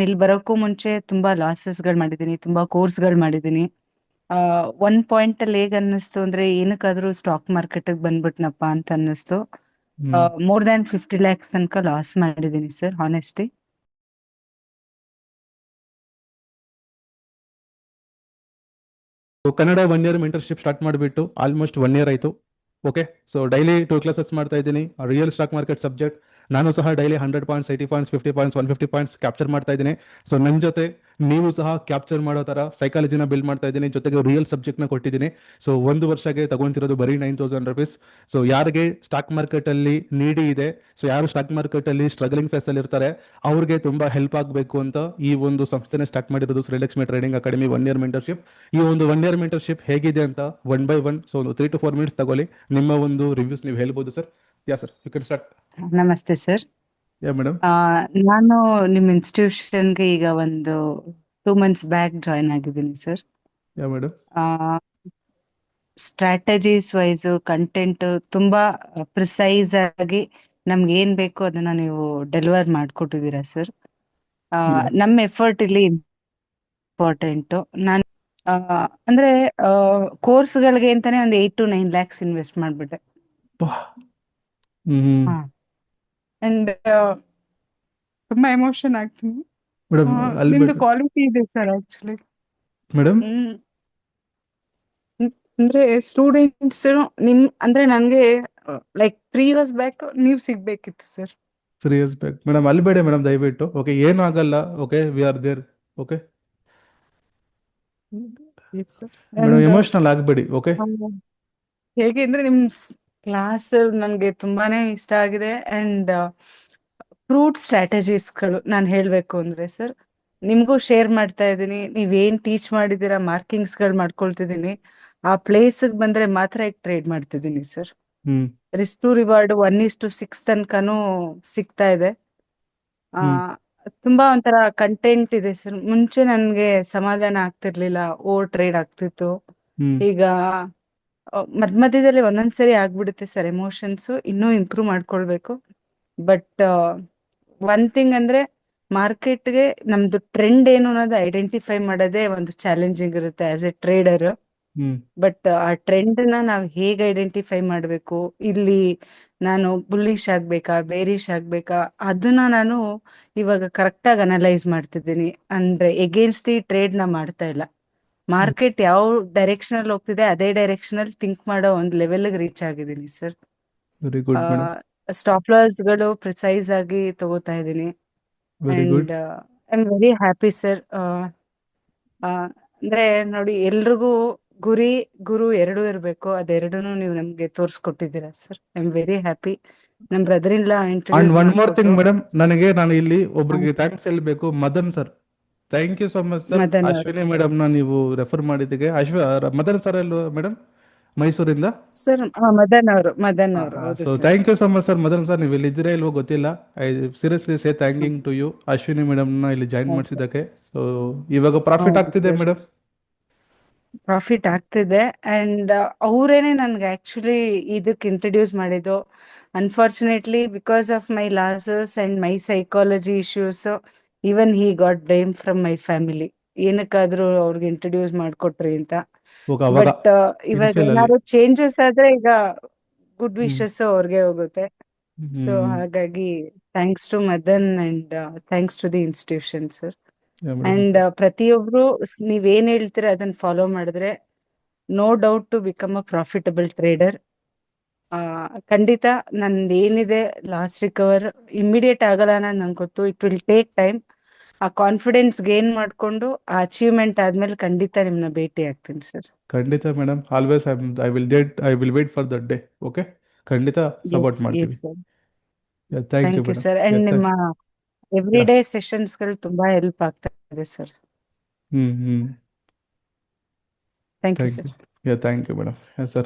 ಇಲ್ಲಿ ಬರೋಕ್ಕೂ ಮುಂಚೆ ತುಂಬಾ ಲಾಸಸ್ಗಳು ಮಾಡಿದ್ದೀನಿ, ತುಂಬಾ ಕೋರ್ಸ್ಗಳು ಮಾಡಿದ್ದೀನಿ. ಒನ್ ಪಾಯಿಂಟ್ ಅಲ್ಲಿ ಹೇಗ್ ಅನ್ನಿಸ್ತು ಅಂದ್ರೆ ಏನಕ್ಕಾದ್ರೂ ಸ್ಟಾಕ್ ಮಾರ್ಕೆಟ್ ಬಂದ್ಬಿಟ್ನಪ್ಪ ಅಂತ ಅನ್ನಿಸ್ತು. ಹ್ಮ್ ಮೋರ್ ದ್ಯಾನ್ 50 lakhs ತನಕ ಲಾಸ್ ಮಾಡಿದ್ದೀನಿ sir, honesty. Kannada 1 year mentorship start ಮಾಡಿಬಿಟ್ಟು ಆಲ್ಮೋಸ್ಟ್ 1 year ಆಯಿತು. ಓಕೆ, ಸೊ ಡೈಲಿ 2 classes ಮಾಡ್ತಾ ಇದ್ದೀನಿ ರಿಯಲ್ ಸ್ಟಾಕ್ ಮಾರ್ಕೆಟ್ ಸಬ್ಜೆಕ್ಟ್. ನಾನು ಸಹ daily 100 points, 80 points, 50 points, 150 points capture ಮಾಡ್ತಾ ಇದ್ದೀನಿ. ಸೊ ನನ್ನ ಜೊತೆ ನೀವು ಸಹ ಕ್ಯಾಪ್ಚರ್ ಮಾಡೋ ಥರ ಸೈಕಾಲಜಿನ ಬಿಲ್ಡ್ ಮಾಡ್ತಾ ಇದ್ದೀನಿ, ಜೊತೆಗೆ ರಿಯಲ್ ಸಬ್ಜೆಕ್ಟ್ನ ಕೊಟ್ಟಿದ್ದೀನಿ. ಸೊ 1 ವರ್ಷಕ್ಕೆ ತಗೊಂತಿರೋದು ಬರೀ 9,000 rupees. ಸೊ ಯಾರಿಗೆ ಸ್ಟಾಕ್ ಮಾರ್ಕೆಟಲ್ಲಿ ನೀಡಿ ಇದೆ, ಸೊ ಯಾರು ಸ್ಟಾಕ್ ಮಾರ್ಕೆಟಲ್ಲಿ ಸ್ಟ್ರಗಲಿಂಗ್ ಫೇಸಲ್ಲಿ ಇರ್ತಾರೆ, ಅವ್ರಿಗೆ ತುಂಬ ಹೆಲ್ಪ್ ಆಗಬೇಕು ಅಂತ ಈ ಒಂದು ಸಂಸ್ಥೆನೇ ಸ್ಟಾರ್ಟ್ ಮಾಡಿರೋದು Srilakshmi trading academy 1 year mentorship. ಈ ಒಂದು 1 year ಮೆಂಟರ್ಶಿಪ್ ಹೇಗಿದೆ ಅಂತ 1 by 1, ಸೊ ಒಂದು 3 to 4 minutes ತಗೊಳ್ಳಿ. ನಿಮ್ಮ ಒಂದು ರಿವ್ಯೂಸ್ ನೀವು ಹೇಳ್ಬೋದು sir. Yeah sir, you can start. ನಮಸ್ತೆ ಸರ್. Yeah madam. ನಾನು ನಿಮ್ಮ ಇನ್ಸ್ಟಿಟ್ಯೂಷನ್ಗೆ ಈಗ ಒಂದು 2 months ಬ್ಯಾಕ್ ಜಾಯ್ನ್ ಆಗಿದ್ದೀನಿ sir. Yeah madam. Strategies wise content ತುಂಬಾ ಪ್ರಿಸೈಸ್ ಆಗಿ ನಮ್ಗೆ ಏನ್ ಬೇಕು ಅದನ್ನ ನೀವು ಡೆಲಿವರ್ ಮಾಡ್ಕೊಟ್ಟಿದ್ದೀರಾ ಸರ್. ನಮ್ಮ ಎಫರ್ಟ್ ಇಲ್ಲಿ ಇಂಪಾರ್ಟೆಂಟ್. ನಾನು ಅಂದ್ರೆ ಕೋರ್ಸ್ಗಳಿಗೆ ಅಂತಾನೆ ಒಂದು 8 to 9 lakhs ಇನ್ವೆಸ್ಟ್ ಮಾಡ್ಬಿಟ್ಟೆ. ಹ್ಮ್ ಅಂಡ್ ತುಂಬಾ ಎಮೋಷನ್ ಆಗ್ತೀನಿ. ಮೇಡಮ್ ಅಲ್ಲಿ ನಿಮ್ದು ಕ್ವಾಲಿಟಿ ಇದೆ ಸರ್ ಆಕ್ಚುಲಿ. ಮೇಡಮ್ ಅಂದ್ರೆ ಸ್ಟೂಡೆಂಟ್ಸ್ ನಿಮ್ ಅಂದ್ರೆ ನನ್ಗೆ ಲೈಕ್ 3 years ಬ್ಯಾಕ್ ನೀವ್ ಸಿಗ್ಬೇಕಿತ್ತು ಸರ್. 3 years ಬ್ಯಾಕ್ ಮೇಡಮ್ ಅಲ್ಬೇಡಿ ಮೇಡಮ್ ದಯವಿಟ್ಟು. ಓಕೆ, ಏನೂ ಆಗಲ್ಲ. Okay, we are there. Okay madam, emotional ಆಗಬೇಡಿ. ಓಕೆ, ಹೇಗೆ ಅಂದ್ರೆ ನಿಮ್ ಕ್ಲಾಸ್ ನನ್ಗೆ ತುಂಬಾನೇ ಇಷ್ಟ ಆಗಿದೆ. ಅಂಡ್ ಫ್ರೂಟ್ ಸ್ಟ್ರಾಟಜೀಸ್ಗಳು ನಾನು ಹೇಳ್ಬೇಕು ಅಂದ್ರೆ ಸರ್, ನಿಮ್ಗೂ ಶೇರ್ ಮಾಡ್ತಾ ಇದ್ದೀನಿ. ನೀವೇನ್ ಟೀಚ್ ಮಾಡಿದೀರಾ ಮಾರ್ಕಿಂಗ್ಸ್ಗಳು ಮಾಡ್ಕೊಳ್ತಿದ್ದೀನಿ. ಆ ಪ್ಲೇಸ್ಗೆ ಬಂದ್ರೆ ಮಾತ್ರ ಈಗ ಟ್ರೇಡ್ ಮಾಡ್ತಿದ್ದೀನಿ ಸರ್. ರಿಸ್ಕ್ ಟು ರಿವಾರ್ಡ್ 1:6 ತನಕನೂ ಸಿಗ್ತಾ ಇದೆ. ತುಂಬಾ ಒಂಥರ ಕಂಟೆಂಟ್ ಇದೆ ಸರ್. ಮುಂಚೆ ನನ್ಗೆ ಸಮಾಧಾನ ಆಗ್ತಿರ್ಲಿಲ್ಲ, ಓವರ್ ಟ್ರೇಡ್ ಆಗ್ತಿತ್ತು. ಈಗ ಮಧ್ಯದಲ್ಲಿ ಒಂದೊಂದ್ಸರಿ ಆಗ್ಬಿಡುತ್ತೆ ಸರ್ ಎಮೋಷನ್ಸ್. ಇನ್ನೂ ಇಂಪ್ರೂವ್ ಮಾಡ್ಕೊಳ್ಬೇಕು. ಬಟ್ ಒನ್ ಥಿಂಗ್ ಅಂದ್ರೆ ಮಾರ್ಕೆಟ್ಗೆ ನಮ್ದು ಟ್ರೆಂಡ್ ಏನು ಅನ್ನೋದು ಐಡೆಂಟಿಫೈ ಮಾಡೋದೇ ಒಂದು ಚಾಲೆಂಜಿಂಗ್ ಇರುತ್ತೆ ಆಸ್ ಎ ಟ್ರೇಡರ್. ಬಟ್ ಆ ಟ್ರೆಂಡ್ ನಾವ್ ಹೇಗೆ ಐಡೆಂಟಿಫೈ ಮಾಡ್ಬೇಕು, ಇಲ್ಲಿ ನಾನು ಬುಲ್ಲಿಶ್ ಆಗ್ಬೇಕಾ ಬೇರಿಶ್ ಆಗ್ಬೇಕಾ, ಅದನ್ನ ನಾನು ಇವಾಗ ಕರೆಕ್ಟ್ ಆಗಿ ಅನಲೈಸ್ ಮಾಡ್ತಿದ್ದೀನಿ. ಅಂದ್ರೆ ಎಗೇನ್ಸ್ಟ್ ದಿ ಟ್ರೇಡ್ ನಾ ಮಾಡ್ತಾ ಇಲ್ಲ. ಮಾರ್ಕೆಟ್ ಯಾವ ಡೈರೆಕ್ಷನ್ ಅಲ್ಲಿ ಹೋಗ್ತಿದೆ ಅದೇ ಡೈರೆಕ್ಷನ್ ಅಲ್ಲಿ ಥಿಂಕ್ ಮಾಡೋ ಒಂದು ಲೆವೆಲ್ ರೀಚ್ ಆಗಿದ್ದೀನಿ sir. Very good madam. Stop loss ಗಳು ಪ್ರಿಸೈಸ್ ಆಗಿ ತಗೋತಾ ಇದ್ದೀನಿ. Very good. And I am very happy sir. ಅಂದ್ರೆ ನೋಡಿ, ಎಲ್ರಿಗೂ ಗುರಿ ಗುರು ಎರಡೂ ಇರ್ಬೇಕು. ಅದೆರಡೂನು ನೀವು ನಮ್ಗೆ ತೋರ್ಸ್ಕೊಟ್ಟಿದ್ದೀರಾ sir. I am very happy. ನಮ್ brother in law and introduce one more thing ಮಾಡ್ಕೊಟ್ರು. ಮೇಡಮ್, ನಾನು ಇಲ್ಲಿ ಒಬ್ರಿಗೆ ಥ್ಯಾಂಕ್ಸ್ ಹೇಳ್ಬೇಕು. Madan sir, thank you so much sir. Madan ಅವರು ಅಶ್ವಿನಿ ಮೇಡಮ್ನ ನೀವು ರೆಫರ್ ಮಾಡಿದ್ದಕ್ಕೆ. ಮದನ್ ಸರ್ ಅಲ್ವಾ ಮೇಡಮ್, ಮೈಸೂರಿಂದ? ಸರ್. ಮದನ್ ಅವರು ಹೌದು so sir. Thank you so much sir. Madan sir, ನೀವು ಇಲ್ಲಿ ಇದ್ದೀರಾ ಇಲ್ವೋ ಗೊತ್ತಿಲ್ಲ. I seriously say thanking to you, Ashwini ಮೇಡಮ್ನ ಇಲ್ಲಿ ಜಾಯಿನ್ ಮಾಡಿಸಿದ್ದಕ್ಕೆ. ಸೊ ಇವಾಗ ಪ್ರಾಫಿಟ್ ಆಗ್ತಿದೆ ಮೇಡಮ್. ಪ್ರಾಫಿಟ್ ಆಗ್ತಿದೆ. ಅಂಡ್ ಅವರೇನೆ ನನ್ಗೆ ಆಕ್ಚುಲಿ ಇದಕ್ಕೆ ಇಂಟ್ರೊಡ್ಯೂಸ್ ಮಾಡಿದ್ದು. Unfortunately because of my losses and my psychology issues, even he got blame from my family. ಏನಕ್ಕಾದ್ರೂ ಅವ್ರಿಗೆ ಇಂಟ್ರೊಡ್ಯೂಸ್ ಮಾಡ್ಕೊಟ್ರಿ ಅಂತ. ಬಟ್ ಇವಾಗ ಏನಾದ್ರು ಚೇಂಜಸ್ ಆದ್ರೆ ಈಗ ಗುಡ್ ವಿಶಸ್ ಅವ್ರಿಗೆ ಹೋಗುತ್ತೆ. ಸೊ ಹಾಗಾಗಿ thanks to Madan and thanks to the institution sir. And ಪ್ರತಿಯೊಬ್ರು ನೀವೇನ್ ಹೇಳ್ತೀರ ಅದನ್ನ ಫಾಲೋ ಮಾಡಿದ್ರೆ no doubt to become a profitable trader. ಖಂಡಿತ ನಂದು ಏನಿದೆ ಲಾಸ್ಟ್ ರಿಕವರ್ ಇಮಿಡಿಯೇಟ್ ಆಗಲ್ಲ ಅನ್ನೋದು ನಂಗೆ ಗೊತ್ತು. It will take time. ಆ ಕಾನ್ಫಿಡೆನ್ಸ್ ಗೇನ್ ಮಾಡ್ಕೊಂಡು ಆ ಅಚೀವ್ಮೆಂಟ್ ಆದ್ಮೇಲೆ ಖಂಡಿತ ನಿಮ್ನ ಭೇಟಿ ಆಗ್ತೀನಿ ಸರ್. ಖಂಡಿತ madam, always I will wait for that day. Okay, ಖಂಡಿತ ಸಪೋರ್ಟ್ ಮಾಡ್ತೀವಿ. Thank you thank you madam. Sir. And ನಿಮ್ಮ ಎವ್ರಿ ಡೇ ಸೆಷನ್ಸ್ ಗಳು ತುಂಬಾ ಹೆಲ್ಪ್ ಆಗ್ತಾ ಇದೆ sir. Thank thank you you. Sir. Thank you madam. Sir